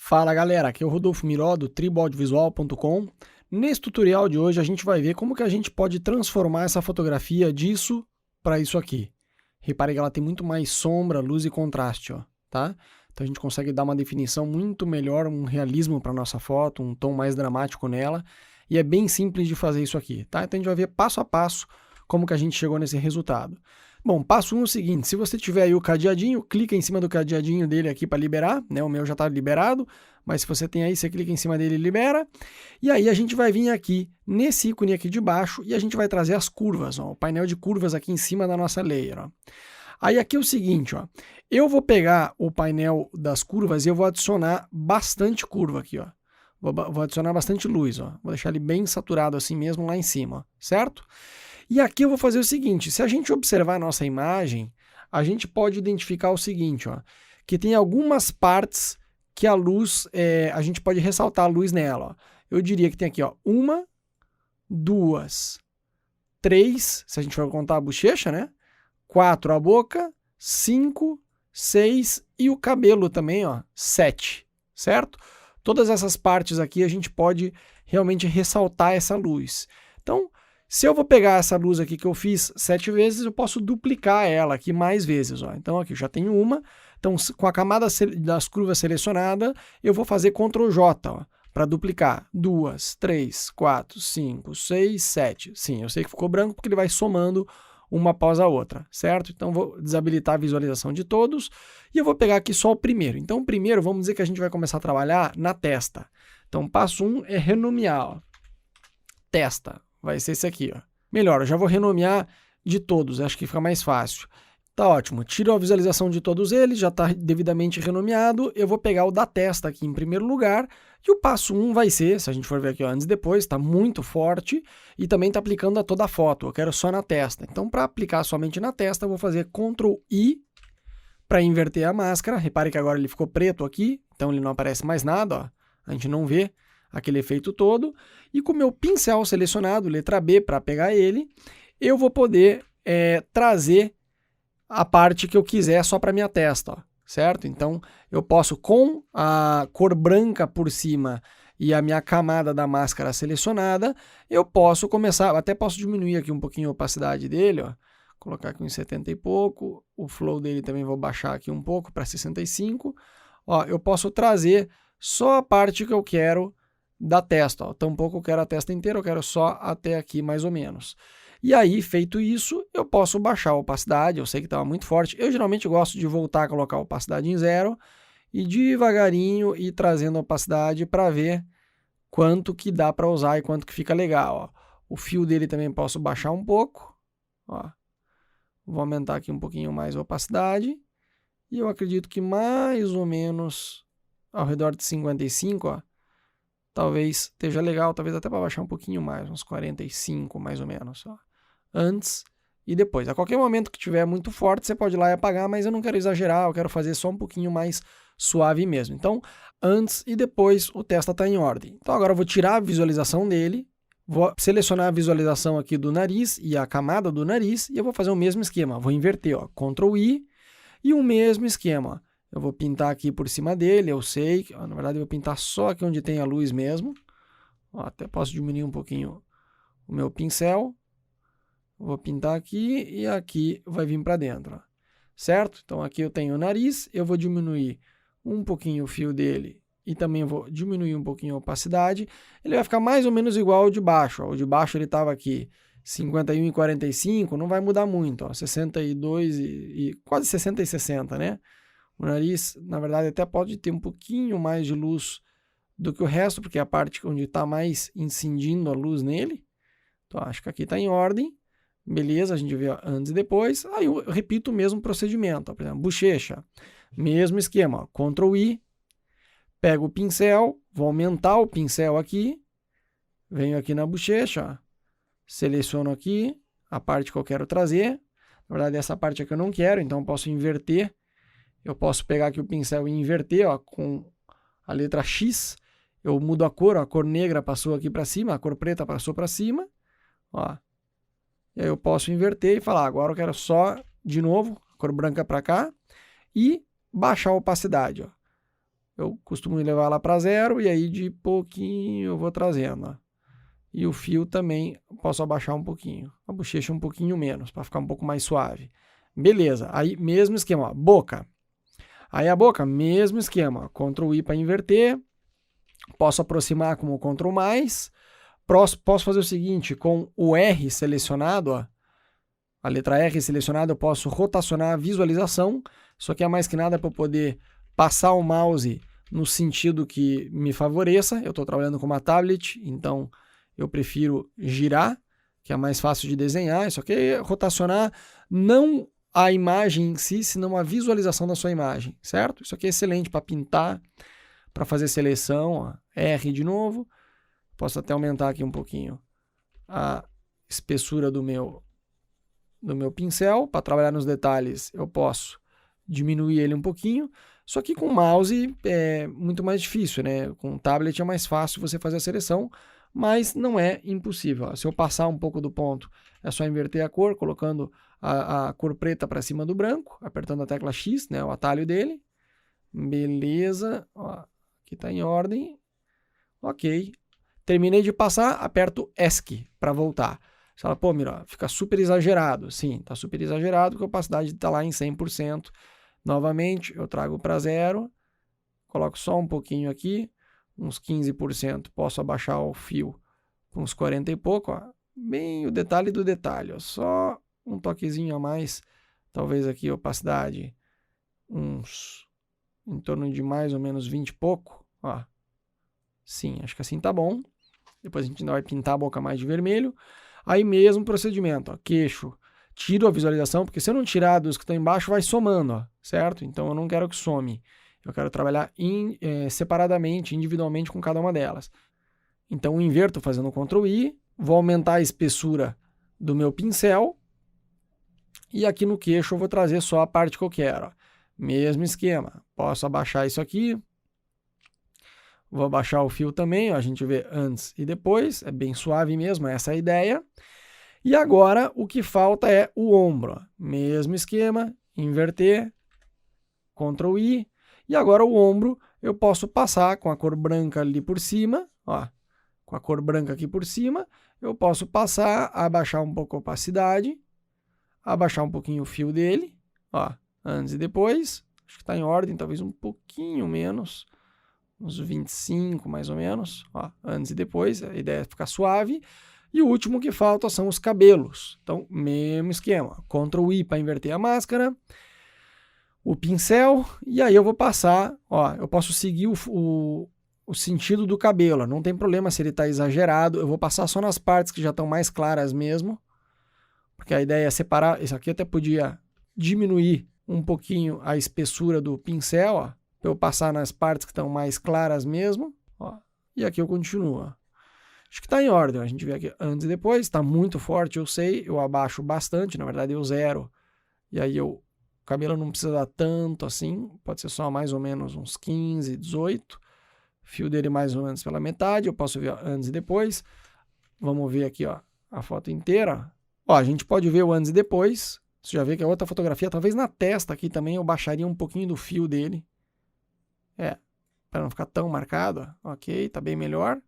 Fala galera, aqui é o Rodolfo Miró do triboaudiovisual.com. Nesse tutorial de hoje a gente vai ver como que a gente pode transformar essa fotografia disso para isso aqui. Repare que ela tem muito mais sombra, luz e contraste, ó, tá? Então a gente consegue dar uma definição muito melhor, um realismo para nossa foto, um tom mais dramático nela. E é bem simples de fazer isso aqui, tá? Então a gente vai ver passo a passo como que a gente chegou nesse resultado. Bom, passo 1 é o seguinte, se você tiver aí o cadeadinho, clica em cima do cadeadinho dele aqui para liberar, né? O meu já está liberado, mas se você tem aí, você clica em cima dele e libera. E aí a gente vai vir aqui nesse ícone aqui de baixo e a gente vai trazer as curvas, ó, o painel de curvas aqui em cima da nossa layer, ó. Aí aqui é o seguinte, ó, eu vou pegar o painel das curvas e eu vou adicionar bastante curva aqui, ó. Vou adicionar bastante luz, ó. Vou deixar ele bem saturado assim mesmo lá em cima, ó, certo? E aqui eu vou fazer o seguinte, se a gente observar a nossa imagem, a gente pode identificar o seguinte, ó, que tem algumas partes que a luz, a gente pode ressaltar a luz nela, ó. Eu diria que tem aqui, ó, 1, 2, 3, se a gente for contar a bochecha, né? 4 a boca, 5, 6 e o cabelo também, ó, 7, certo? Todas essas partes aqui a gente pode realmente ressaltar essa luz. Então, se eu vou pegar essa luz aqui que eu fiz 7 vezes, eu posso duplicar ela aqui mais vezes, ó. Então aqui eu já tenho uma. Então com a camada das curvas selecionada, eu vou fazer Ctrl J, para duplicar. 2, 3, 4, 5, 6, 7. Sim, eu sei que ficou branco porque ele vai somando uma após a outra, certo? Então vou desabilitar a visualização de todos e eu vou pegar aqui só o primeiro. Então o primeiro, vamos dizer que a gente vai começar a trabalhar na testa. Então passo 1 é renomear, ó. Testa. Vai ser esse aqui, ó. Melhor, eu já vou renomear de todos, acho que fica mais fácil. Tá ótimo, tiro a visualização de todos eles, já está devidamente renomeado. Eu vou pegar o da testa aqui em primeiro lugar. E o passo 1 vai ser, se a gente for ver aqui ó, antes e depois, está muito forte e também está aplicando a toda a foto. Eu quero só na testa. Então, para aplicar somente na testa, eu vou fazer Ctrl I para inverter a máscara. Repare que agora ele ficou preto aqui, então ele não aparece mais nada, ó. A gente não vê aquele efeito todo, e com o meu pincel selecionado, letra B, para pegar ele, eu vou poder trazer a parte que eu quiser só para minha testa, ó, certo? Então, eu posso, com a cor branca por cima e a minha camada da máscara selecionada, eu posso começar, até posso diminuir aqui um pouquinho a opacidade dele, ó, colocar aqui uns 70 e pouco, o flow dele também vou baixar aqui um pouco para 65, ó, eu posso trazer só a parte que eu quero da testa, ó. Tampouco eu quero a testa inteira, eu quero só até aqui mais ou menos. E aí, feito isso, eu posso baixar a opacidade, eu sei que estava muito forte. Eu geralmente gosto de voltar a colocar a opacidade em 0 e devagarinho ir trazendo a opacidade para ver quanto que dá para usar e quanto que fica legal, ó. O fio dele também posso baixar um pouco, ó. Vou aumentar aqui um pouquinho mais a opacidade e eu acredito que mais ou menos ao redor de 55, ó. Talvez esteja legal, talvez até para baixar um pouquinho mais, uns 45 mais ou menos, ó. Antes e depois. A qualquer momento que tiver muito forte, você pode ir lá e apagar, mas eu não quero exagerar, eu quero fazer só um pouquinho mais suave mesmo. Então, antes e depois o testa está em ordem. Então agora eu vou tirar a visualização dele, vou selecionar a visualização aqui do nariz e a camada do nariz, e eu vou fazer o mesmo esquema, vou inverter, ó, Ctrl I e o mesmo esquema, ó. Eu vou pintar aqui por cima dele, eu sei, ó, na verdade eu vou pintar só aqui onde tem a luz mesmo. Ó, até posso diminuir um pouquinho o meu pincel. Vou pintar aqui e aqui vai vir para dentro, ó. Certo? Então aqui eu tenho o nariz, eu vou diminuir um pouquinho o fio dele e também vou diminuir um pouquinho a opacidade. Ele vai ficar mais ou menos igual ao de baixo, ó. O de baixo ele estava aqui 51 e 45, não vai mudar muito, ó. 62 e quase 60 e 60, né? O nariz, na verdade, até pode ter um pouquinho mais de luz do que o resto, porque é a parte onde está mais incidindo a luz nele. Então, acho que aqui está em ordem. Beleza, a gente vê antes e depois. Aí eu repito o mesmo procedimento. Ó. Por exemplo, bochecha. Mesmo esquema. Ó. Ctrl I. Pego o pincel. Vou aumentar o pincel aqui. Venho aqui na bochecha. Ó. Seleciono aqui a parte que eu quero trazer. Na verdade, essa parte aqui eu não quero, então eu posso inverter. Eu posso pegar aqui o pincel e inverter, ó, com a letra X. Eu mudo a cor negra passou aqui para cima, a cor preta passou para cima. Ó. E aí eu posso inverter e falar, agora eu quero só, de novo, a cor branca para cá. E baixar a opacidade. Ó. eu costumo levar ela para 0 e aí de pouquinho eu vou trazendo, ó. E o fio também posso abaixar um pouquinho, a bochecha um pouquinho menos, para ficar um pouco mais suave. Beleza, aí mesmo esquema, ó, boca. Aí a boca, mesmo esquema, Ctrl I para inverter, posso aproximar com o Ctrl+, posso fazer o seguinte, com o R selecionado, ó, a letra R selecionada, eu posso rotacionar a visualização, isso aqui é mais que nada para eu poder passar o mouse no sentido que me favoreça. Eu estou trabalhando com uma tablet, então eu prefiro girar, que é mais fácil de desenhar. Isso aqui é rotacionar não a imagem em si, senão a visualização da sua imagem, certo? Isso aqui é excelente para pintar, para fazer seleção, ó, R de novo. Posso até aumentar aqui um pouquinho a espessura do meu pincel. Para trabalhar nos detalhes, eu posso diminuir ele um pouquinho. Só que com o mouse é muito mais difícil, né? Com o tablet é mais fácil você fazer a seleção, mas não é impossível. Ó. Se eu passar um pouco do ponto, é só inverter a cor, colocando a cor preta para cima do branco, apertando a tecla X, né? O atalho dele. Beleza. Ó, aqui está em ordem. Ok. Terminei de passar, aperto ESC para voltar. Você fala, pô, Miro, fica super exagerado. Sim, está super exagerado, porque a opacidade está lá em 100%. Novamente, eu trago para 0, coloco só um pouquinho aqui, uns 15%. Posso abaixar o fio com uns 40 e pouco, ó. Bem o detalhe do detalhe, ó. Só um toquezinho a mais, talvez aqui a opacidade uns em torno de mais ou menos 20 e pouco, ó. Sim, acho que assim tá bom. Depois a gente ainda vai pintar a boca mais de vermelho. Aí mesmo procedimento, ó, queixo. Tiro a visualização, porque se eu não tirar dos que estão embaixo, vai somando, ó, certo? Então eu não quero que some. Eu quero trabalhar separadamente, individualmente com cada uma delas. Então eu inverto fazendo Ctrl I, vou aumentar a espessura do meu pincel. E aqui no queixo eu vou trazer só a parte que eu quero. Ó. Mesmo esquema. Posso abaixar isso aqui. Vou abaixar o fio também, ó, a gente vê antes e depois, é bem suave mesmo, essa é a ideia. E agora o que falta é o ombro. Ó. Mesmo esquema, inverter, Ctrl I. E agora o ombro eu posso passar com a cor branca ali por cima, ó, com a cor branca aqui por cima, eu posso passar, abaixar um pouco a opacidade, abaixar um pouquinho o fio dele, ó, antes e depois, acho que está em ordem, talvez um pouquinho menos, uns 25 mais ou menos, ó, antes e depois, a ideia é ficar suave. E o último que falta são os cabelos. Então, mesmo esquema, Ctrl I para inverter a máscara, o pincel, e aí eu vou passar, ó, eu posso seguir o sentido do cabelo, não tem problema se ele está exagerado, eu vou passar só nas partes que já estão mais claras mesmo, porque a ideia é separar, isso aqui até podia diminuir um pouquinho a espessura do pincel, ó, para eu passar nas partes que estão mais claras mesmo, ó, e aqui eu continuo. Ó. Acho que está em ordem, a gente vê aqui antes e depois, está muito forte, eu sei, eu abaixo bastante, na verdade eu zero, e aí o cabelo não precisa dar tanto assim, pode ser só mais ou menos uns 15, 18, fio dele mais ou menos pela metade, eu posso ver antes e depois, vamos ver aqui ó, a foto inteira, ó, a gente pode ver o antes e depois, você já vê que a outra fotografia, talvez na testa aqui também eu baixaria um pouquinho do fio dele, para não ficar tão marcado, ó. Ok, tá bem melhor,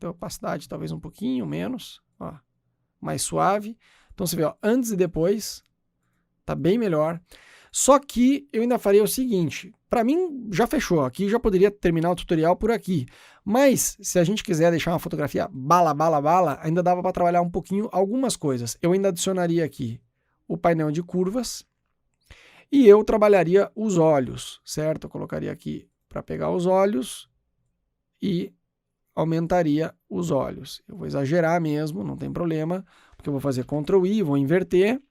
a opacidade talvez um pouquinho menos, ó, mais suave, então você vê, ó, antes e depois, tá bem melhor, só que eu ainda faria o seguinte, para mim já fechou, aqui já poderia terminar o tutorial por aqui, mas se a gente quiser deixar uma fotografia bala, bala, bala, ainda dava para trabalhar um pouquinho algumas coisas, eu ainda adicionaria aqui o painel de curvas, e eu trabalharia os olhos, certo? Eu colocaria aqui para pegar os olhos e aumentaria os olhos. Eu vou exagerar mesmo, não tem problema, porque eu vou fazer Ctrl I, vou inverter,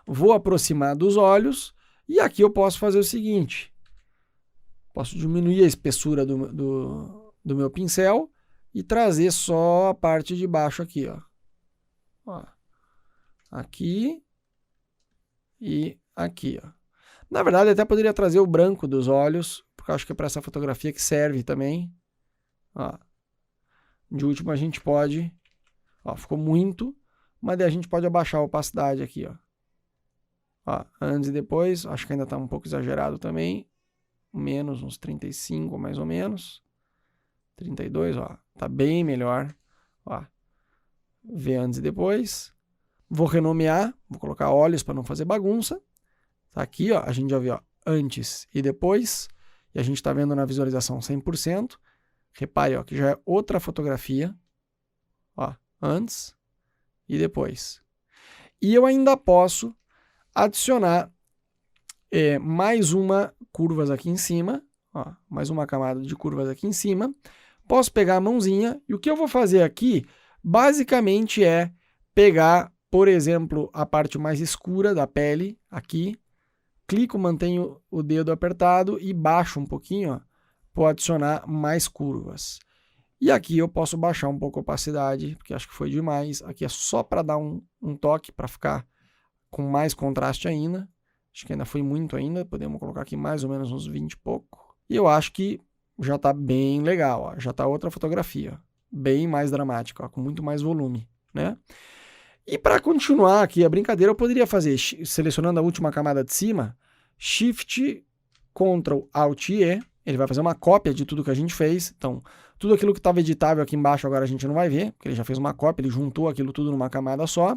vou aproximar dos olhos, e aqui eu posso fazer o seguinte, posso diminuir a espessura do meu pincel e trazer só a parte de baixo aqui, ó. Ó. Aqui e aqui, ó. Na verdade, até poderia trazer o branco dos olhos, porque eu acho que é para essa fotografia que serve também. Ó. De último a gente pode, ó, ficou muito, mas daí a gente pode abaixar a opacidade aqui, ó. Ó, antes e depois, acho que ainda está um pouco exagerado também. menos uns 35 mais ou menos. 32, ó, tá bem melhor. Ó, ver antes e depois. Vou renomear, vou colocar olhos para não fazer bagunça. Tá aqui, ó, a gente já viu, ó, antes e depois. E a gente está vendo na visualização 100%. Repare, ó, que já é outra fotografia. Ó, antes e depois. E eu ainda posso adicionar mais uma curvas aqui em cima. Ó, mais uma camada de curvas aqui em cima. Posso pegar a mãozinha e o que eu vou fazer aqui, basicamente é pegar, por exemplo, a parte mais escura da pele, aqui, clico, mantenho o dedo apertado e baixo um pouquinho, para adicionar mais curvas. E aqui eu posso baixar um pouco a opacidade, porque acho que foi demais. Aqui é só para dar um toque, para ficar com mais contraste ainda. Acho que ainda foi muito ainda, podemos colocar aqui mais ou menos uns 20 e pouco. E eu acho que já está bem legal, ó. Já está outra fotografia, bem mais dramática, ó, com muito mais volume, né? E para continuar aqui a brincadeira, eu poderia fazer, selecionando a última camada de cima, Shift, Ctrl, Alt e E, ele vai fazer uma cópia de tudo que a gente fez. Então, tudo aquilo que estava editável aqui embaixo agora a gente não vai ver, porque ele já fez uma cópia, ele juntou aquilo tudo numa camada só.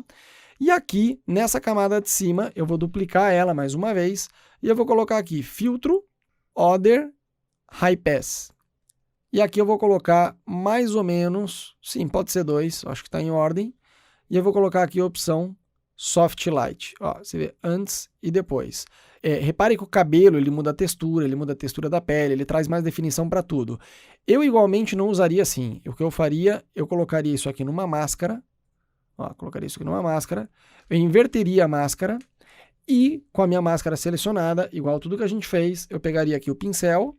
E aqui, nessa camada de cima, eu vou duplicar ela mais uma vez, e eu vou colocar aqui Filtro, Other, High Pass. E aqui eu vou colocar mais ou menos, sim, pode ser 2, acho que está em ordem. E eu vou colocar aqui a opção Soft Light. Ó, você vê antes e depois. Repare que o cabelo ele muda a textura da pele, ele traz mais definição para tudo. Eu igualmente não usaria assim. O que eu faria, eu colocaria isso aqui numa máscara. Ó, colocaria isso aqui numa máscara. Eu inverteria a máscara e com a minha máscara selecionada, igual tudo que a gente fez, eu pegaria aqui o pincel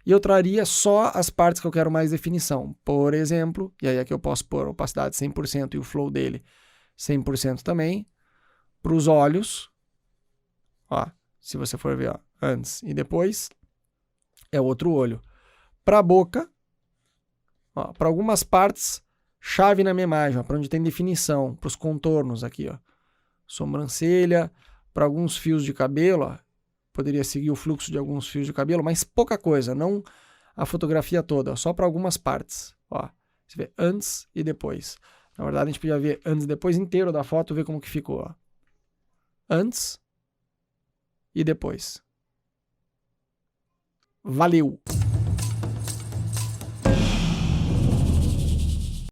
e eu traria só as partes que eu quero mais definição. Por exemplo, e aí aqui eu posso pôr a opacidade 100% e o flow dele 100% também. Para os olhos, ó, se você for ver, ó, antes e depois, é outro olho. Para a boca, para algumas partes, chave na minha imagem, para onde tem definição, para os contornos aqui, ó, sobrancelha, para alguns fios de cabelo, ó, poderia seguir o fluxo de alguns fios de cabelo, mas pouca coisa, não a fotografia toda, só para algumas partes. Ó, você vê antes e depois. Na verdade, a gente podia ver antes e depois inteiro da foto, ver como que ficou. Ó. Antes e depois. Valeu!